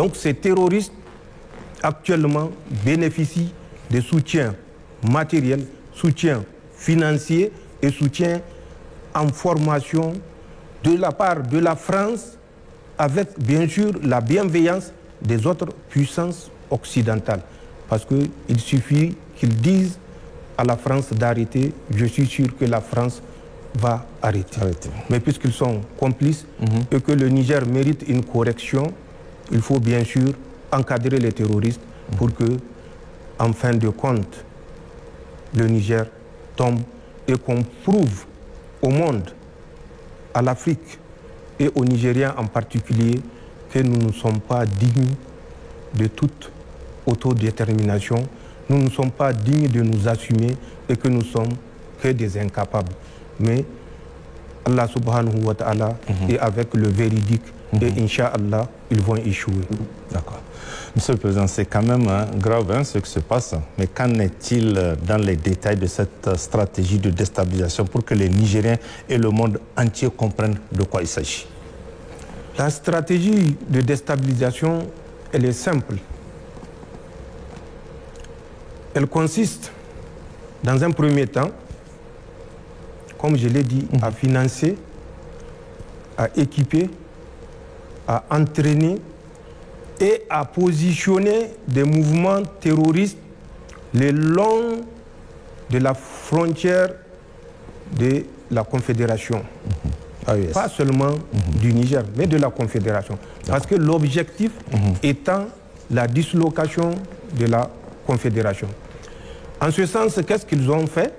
Donc ces terroristes actuellement bénéficient de soutien matériel, soutien financier et soutien en formation de la part de la France, avec bien sûr la bienveillance des autres puissances occidentales. Parce qu'il suffit qu'ils disent à la France d'arrêter, je suis sûr que la France va arrêter. Mais puisqu'ils sont complices et que le Niger mérite une correction, il faut bien sûr encadrer les terroristes pour que, en fin de compte, le Niger tombe et qu'on prouve au monde, à l'Afrique et aux Nigériens en particulier, que nous ne sommes pas dignes de toute autodétermination, nous ne sommes pas dignes de nous assumer et que nous sommes que des incapables. Mais Allah subhanahu wa ta'ala est avec le véridique et Inch'Allah, ils vont échouer. D'accord. Monsieur le Président, c'est quand même grave ce qui se passe, mais qu'en est-il dans les détails de cette stratégie de déstabilisation pour que les Nigériens et le monde entier comprennent de quoi il s'agit? La stratégie de déstabilisation, elle est simple. Elle consiste, dans un premier temps, comme je l'ai dit, à financer, à équiper, à entraîner et à positionner des mouvements terroristes le long de la frontière de la Confédération. Pas seulement du Niger, mais de la Confédération. Parce que l'objectif étant la dislocation de la Confédération. En ce sens, qu'est-ce qu'ils ont fait?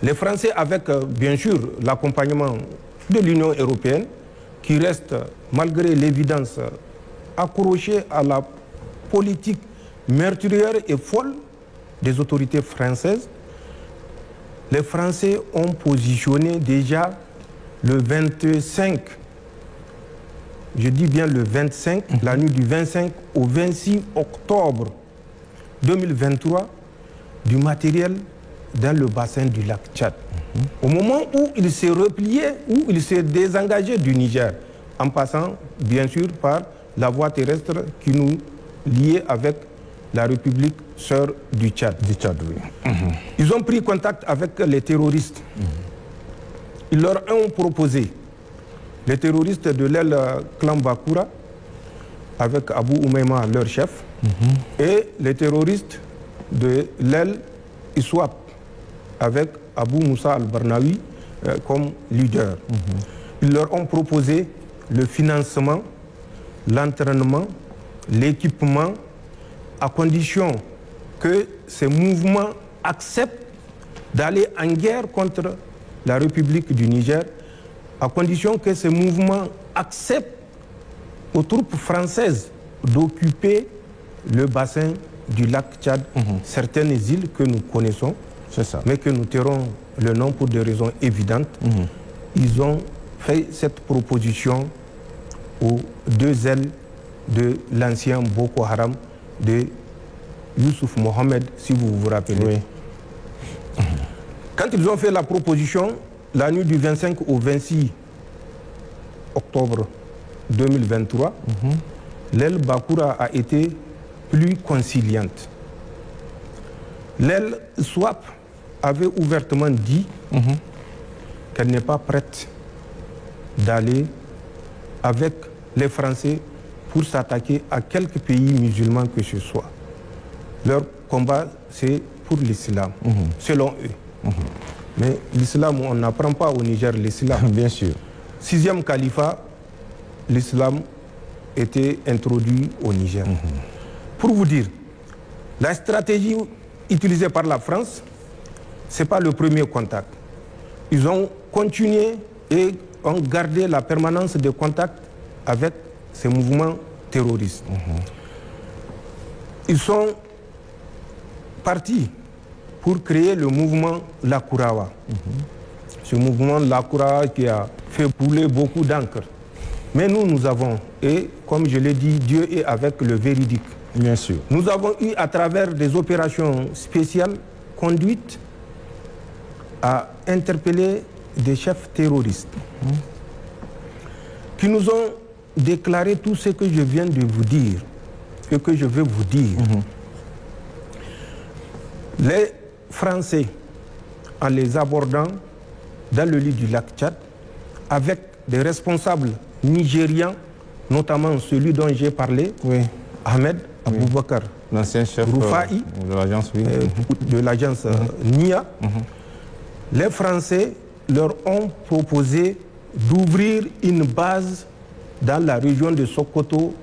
Les Français, avec bien sûr l'accompagnement de l'Union européenne, qui reste, malgré l'évidence, accroché à la politique meurtrière et folle des autorités françaises, les Français ont positionné déjà le 25, je dis bien le 25, la nuit du 25 au 26 octobre 2023, du matériel dans le bassin du lac Tchad. Au moment où il s'est replié, où il s'est désengagé du Niger, en passant bien sûr par la voie terrestre qui nous liait avec la République sœur du Tchad. Oui. Ils ont pris contact avec les terroristes. Ils leur ont proposé, les terroristes de l'aile clan Bakura, avec Abou Oumaima, leur chef, et les terroristes de l'aile Iswap, avec Abou Moussa al-Barnawi comme leader. Ils leur ont proposé le financement, l'entraînement, l'équipement, à condition que ces mouvements acceptent d'aller en guerre contre la République du Niger, à condition que ces mouvements acceptent aux troupes françaises d'occuper le bassin du lac Tchad, certaines îles que nous connaissons, mais que nous tairons le nom pour des raisons évidentes. Ils ont fait cette proposition aux deux ailes de l'ancien Boko Haram de Youssouf Mohamed, si vous vous rappelez. Quand ils ont fait la proposition, la nuit du 25 au 26 octobre 2023, l'aile Bakura a été plus conciliante. L'aile Swap avait ouvertement dit qu'elle n'est pas prête d'aller avec les Français pour s'attaquer à quelques pays musulmans que ce soit. Leur combat, c'est pour l'islam, selon eux. Mais l'islam, on n'apprend pas au Niger l'islam. Bien sûr. 6e califat, l'islam était introduit au Niger. Pour vous dire, la stratégie utilisée par la France, ce n'est pas le premier contact. Ils ont continué et ont gardé la permanence de contact avec ces mouvements terroristes. Ils sont partis pour créer le mouvement Lakurawa. Ce mouvement Lakurawa qui a fait couler beaucoup d'encre. Mais nous, nous avons, et comme je l'ai dit, Dieu est avec le véridique. Bien sûr. Nous avons eu, à travers des opérations spéciales conduites, à interpeller des chefs terroristes qui nous ont déclarer tout ce que je viens de vous dire et que je vais vous dire. Les Français, en les abordant dans le lit du lac Tchad, avec des responsables nigérians, notamment celui dont j'ai parlé, Ahmed Aboubakar, l'ancien chef Roufaï, de l'agence NIA, les Français leur ont proposé d'ouvrir une base dans la région de Sokoto,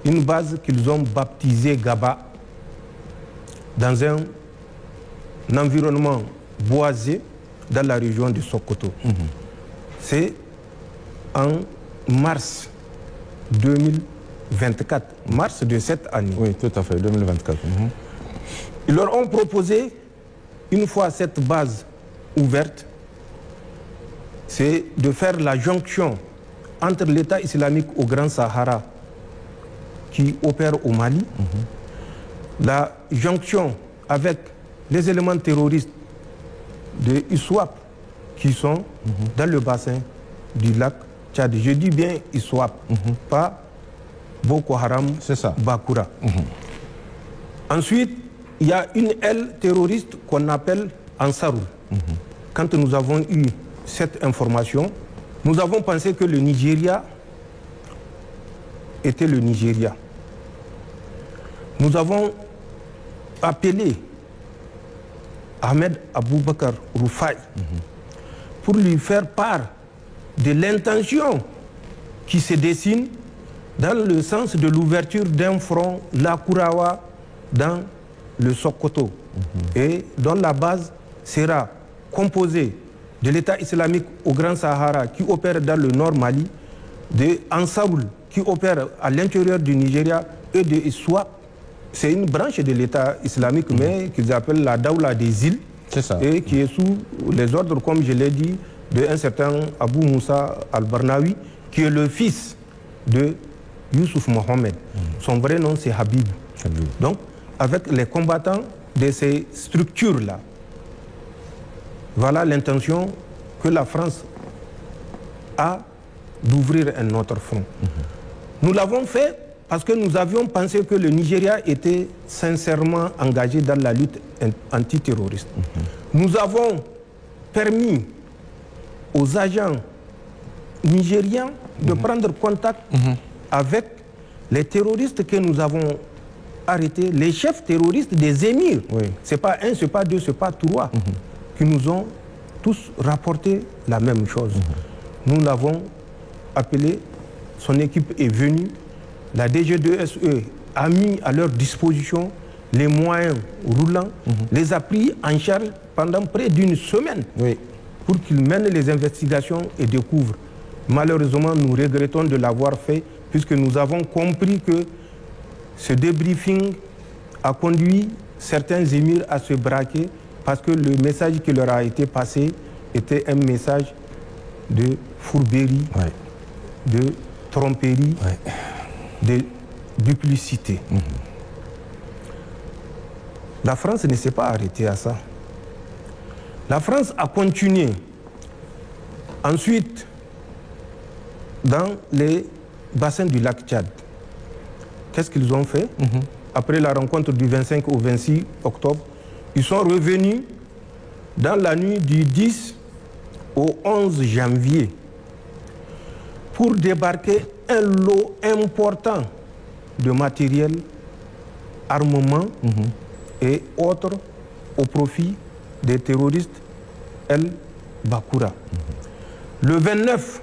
une base qu'ils ont baptisée Gaba, dans un environnement boisé dans la région de Sokoto. C'est en mars 2024, mars de cette année. Oui, tout à fait, 2024. Ils leur ont proposé, une fois cette base ouverte, c'est de faire la jonction entre l'État islamique au Grand Sahara qui opère au Mali, la jonction avec les éléments terroristes de ISWAP qui sont dans le bassin du lac Tchad. Je dis bien ISWAP, pas Boko Haram, Bakura. Ensuite, il y a une aile terroriste qu'on appelle Ansarul. Quand nous avons eu cette information, nous avons pensé que le Nigeria était le Nigeria. Nous avons appelé Ahmed Aboubakar Roufaï pour lui faire part de l'intention qui se dessine dans le sens de l'ouverture d'un front Lakurawa dans le Sokoto et dont la base sera composée de l'État islamique au Grand Sahara qui opère dans le nord Mali, de Ansarul qui opère à l'intérieur du Nigeria et de Iswap. C'est une branche de l'État islamique mais qu'ils appellent la Daoula des îles et qui est sous les ordres, comme je l'ai dit, d'un certain Abou Moussa al-Barnawi qui est le fils de Youssouf Mohamed. Son vrai nom c'est Habib. Donc avec les combattants de ces structures-là, voilà l'intention que la France a d'ouvrir un autre front. Nous l'avons fait parce que nous avions pensé que le Nigeria était sincèrement engagé dans la lutte antiterroriste. Nous avons permis aux agents nigériens de prendre contact avec les terroristes que nous avons arrêtés, les chefs terroristes des émirs. Ce n'est pas un, ce n'est pas deux, ce n'est pas trois, qui nous ont tous rapporté la même chose. Nous l'avons appelé, son équipe est venue, la DG2SE a mis à leur disposition les moyens roulants, les a pris en charge pendant près d'une semaine pour qu'ils mènent les investigations et découvrent. Malheureusement, nous regrettons de l'avoir fait puisque nous avons compris que ce débriefing a conduit certains émirs à se braquer parce que le message qui leur a été passé était un message de fourberie, de tromperie, de duplicité. La France ne s'est pas arrêtée à ça. La France a continué. Ensuite, dans les bassins du lac Tchad, qu'est-ce qu'ils ont fait? Après la rencontre du 25 au 26 octobre, ils sont revenus dans la nuit du 10 au 11 janvier pour débarquer un lot important de matériel, armement et autres au profit des terroristes El Bakura. Le 29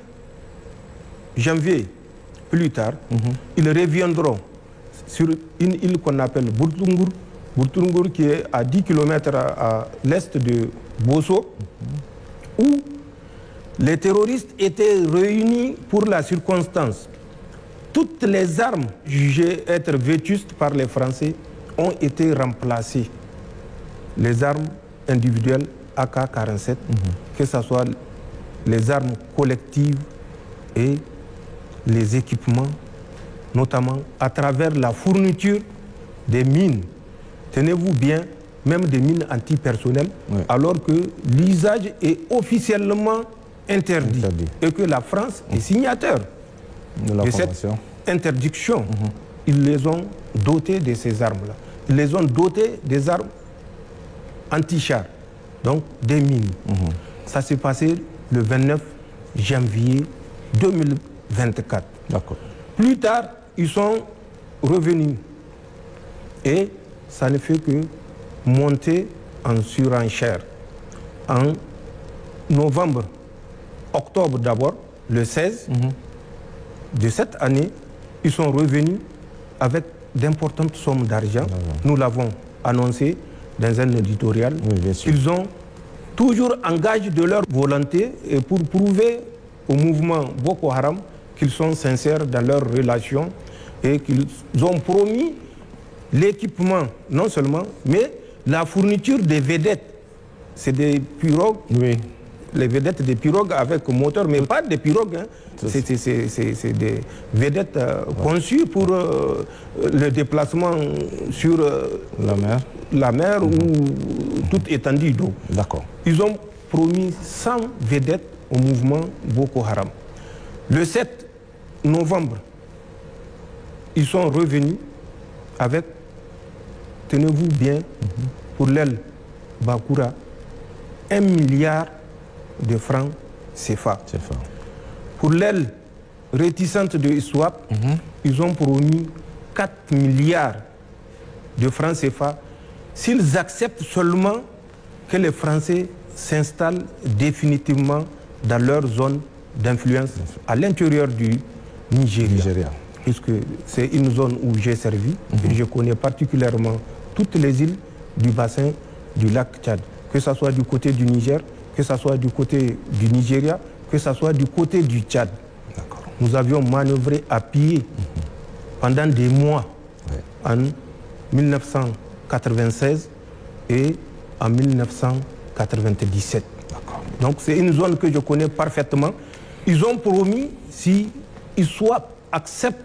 janvier, plus tard, ils reviendront sur une île qu'on appelle Bourtungur, Bourtungur qui est à 10 km à l'est de Bosso, où les terroristes étaient réunis pour la circonstance. Toutes les armes jugées être vétustes par les Français ont été remplacées. Les armes individuelles AK-47, que ce soit les armes collectives et les équipements, notamment à travers la fourniture des mines. Tenez-vous bien, même des mines antipersonnelles, alors que l'usage est officiellement interdit et que la France est signataire de cette interdiction, ils les ont dotés de ces armes-là. Ils les ont dotés des armes anti-chars, donc des mines. Ça s'est passé le 29 janvier 2024. Plus tard, ils sont revenus et ça ne fait que monter en surenchère. En novembre, octobre d'abord, le 16 de cette année, ils sont revenus avec d'importantes sommes d'argent. Nous l'avons annoncé dans un éditorial. Ils ont toujours engagé de leur volonté et pour prouver au mouvement Boko Haram qu'ils sont sincères dans leurs relations et qu'ils ont promis l'équipement, non seulement, mais la fourniture des vedettes. C'est des pirogues, les vedettes des pirogues avec moteur, mais pas des pirogues. Hein. C'est des vedettes conçues pour le déplacement sur la mer ou toute étendue d'eau. Ils ont promis 100 vedettes au mouvement Boko Haram. Le 7 novembre, ils sont revenus avec, tenez-vous bien, pour l'aile Bakura, 1 milliard de francs CFA. Pour l'aile réticente de ISWAP, ils ont promis 4 milliards de francs CFA s'ils acceptent seulement que les Français s'installent définitivement dans leur zone d'influence à l'intérieur du Nigeria. Puisque c'est une zone où j'ai servi et je connais particulièrement toutes les îles du bassin du lac Tchad, que ce soit du côté du Niger, que ce soit du côté du Nigeria, que ce soit du côté du Tchad. Nous avions manœuvré à pied pendant des mois en 1996 et en 1997. Donc c'est une zone que je connais parfaitement. Ils ont promis, si ISWAP accepte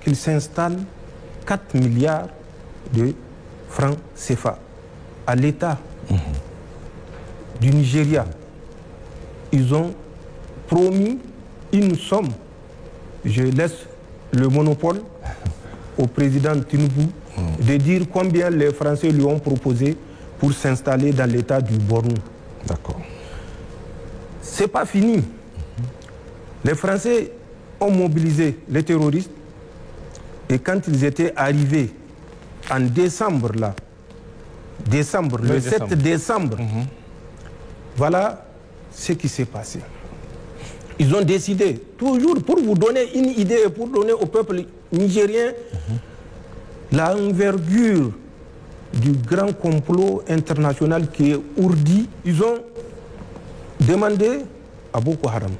qu'ils s'installent, 4 milliards de francs CFA. À l'État du Nigeria, ils ont promis une somme. Je laisse le monopole au président Tinubu de dire combien les Français lui ont proposé pour s'installer dans l'État du Borno. C'est pas fini. Les Français ont mobilisé les terroristes et quand ils étaient arrivés en décembre, le 7 décembre, voilà ce qui s'est passé. Ils ont décidé, toujours pour vous donner une idée, pour donner au peuple nigérien l'envergure du grand complot international qui est ourdi, ils ont demandé à Boko Haram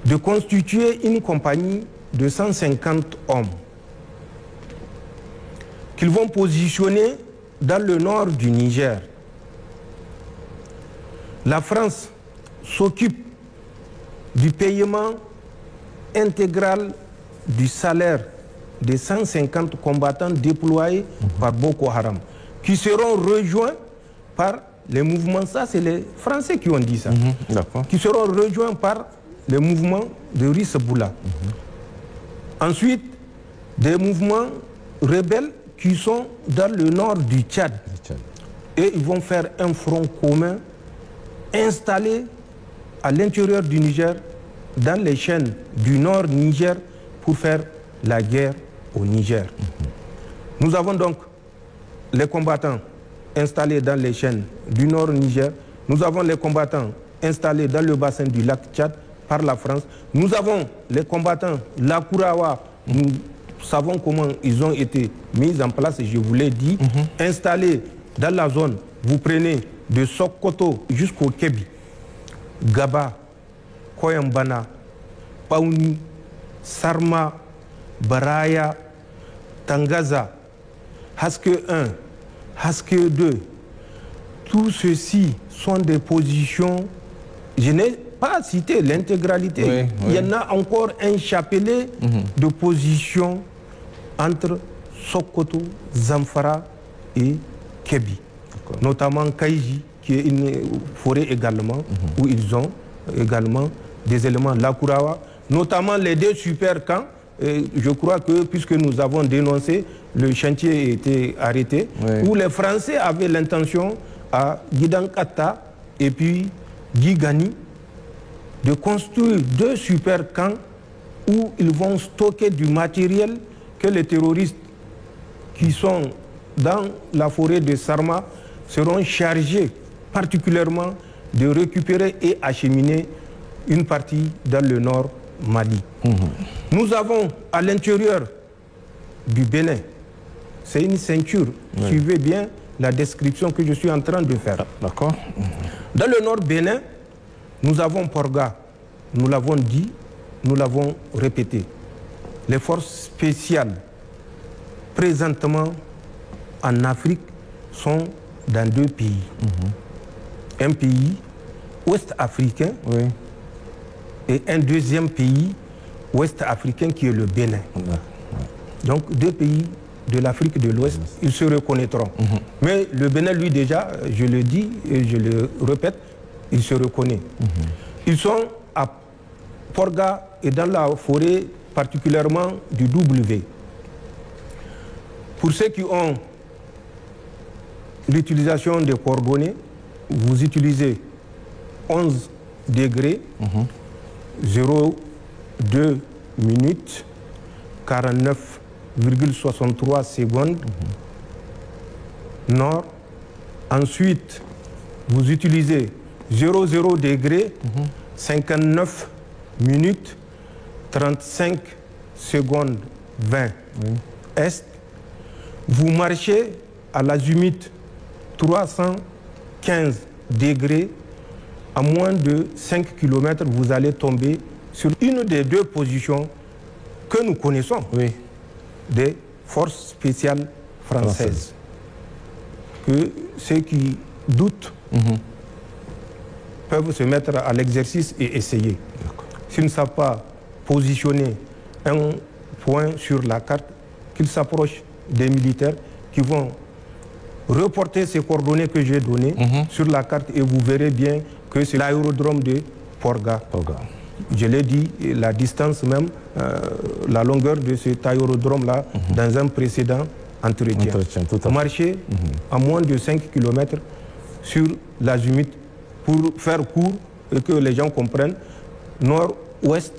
de constituer une compagnie de 150 hommes qu'ils vont positionner dans le nord du Niger. La France s'occupe du paiement intégral du salaire des 150 combattants déployés par Boko Haram, qui seront rejoints par les mouvements, ça c'est les Français qui ont dit ça, qui seront rejoints par les mouvements de Risseboula. Ensuite, des mouvements rebelles qui sont dans le nord du Tchad. Et ils vont faire un front commun installé à l'intérieur du Niger, dans les chaînes du nord Niger, pour faire la guerre au Niger. Nous avons donc les combattants installés dans les chaînes du nord Niger. Nous avons les combattants installés dans le bassin du lac Tchad par la France. Nous avons les combattants Lakurawa. Nous savons comment ils ont été mis en place, et je vous l'ai dit, installés dans la zone. Vous prenez de Sokoto jusqu'au Kébi, Gaba, Koyambana, Paouni, Sarma, Baraya, Tangaza, Haske 1, Haske 2. Tout ceci sont des positions, je n'ai pas cité l'intégralité, il y en a encore un chapelet de positions entre Sokoto, Zamfara et Kébi. Notamment Kaïji, qui est une forêt également, où ils ont également des éléments Lakurawa. notamment les 2 super camps. Je crois que, puisque nous avons dénoncé, le chantier a été arrêté, où les Français avaient l'intention à Gidankata et puis Gigani de construire 2 super camps où ils vont stocker du matériel que les terroristes qui sont dans la forêt de Sarma seront chargés particulièrement de récupérer et acheminer une partie dans le nord Mali. Nous avons à l'intérieur du Bénin, c'est une ceinture, suivez bien la description que je suis en train de faire. D'accord. Dans le nord Bénin, nous avons Porga, nous l'avons dit, nous l'avons répété. Les forces spéciales présentement en Afrique sont dans 2 pays. Un pays ouest-africain et un deuxième pays ouest-africain qui est le Bénin. Donc 2 pays de l'Afrique de l'Ouest, ils se reconnaîtront. Mais le Bénin, lui déjà, je le dis et je le répète, il se reconnaît. Ils sont à Porga et dans la forêt particulièrement du W. Pour ceux qui ont l'utilisation des coordonnées, vous utilisez 11 degrés, 0,2 minutes, 49,63 secondes, nord. Ensuite, vous utilisez 0,0 degrés, 59 minutes, 35 secondes, 20, est. Vous marchez à l'azimut 315 degrés, à moins de 5 km, vous allez tomber sur une des 2 positions que nous connaissons, des forces spéciales françaises. Que ceux qui doutent peuvent se mettre à l'exercice et essayer. S'ils ne savent pas positionner un point sur la carte, qu'ils s'approchent des militaires qui vont reporter ces coordonnées que j'ai données sur la carte et vous verrez bien que c'est l'aérodrome de Porga. Je l'ai dit, la distance même, la longueur de cet aérodrome-là dans un précédent entretien. Marcher à moins de 5 km sur l'azimut pour faire court et que les gens comprennent. Nord-ouest,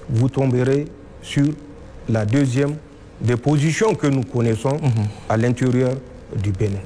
vous tomberez sur la deuxième des positions que nous connaissons à l'intérieur du Bénin.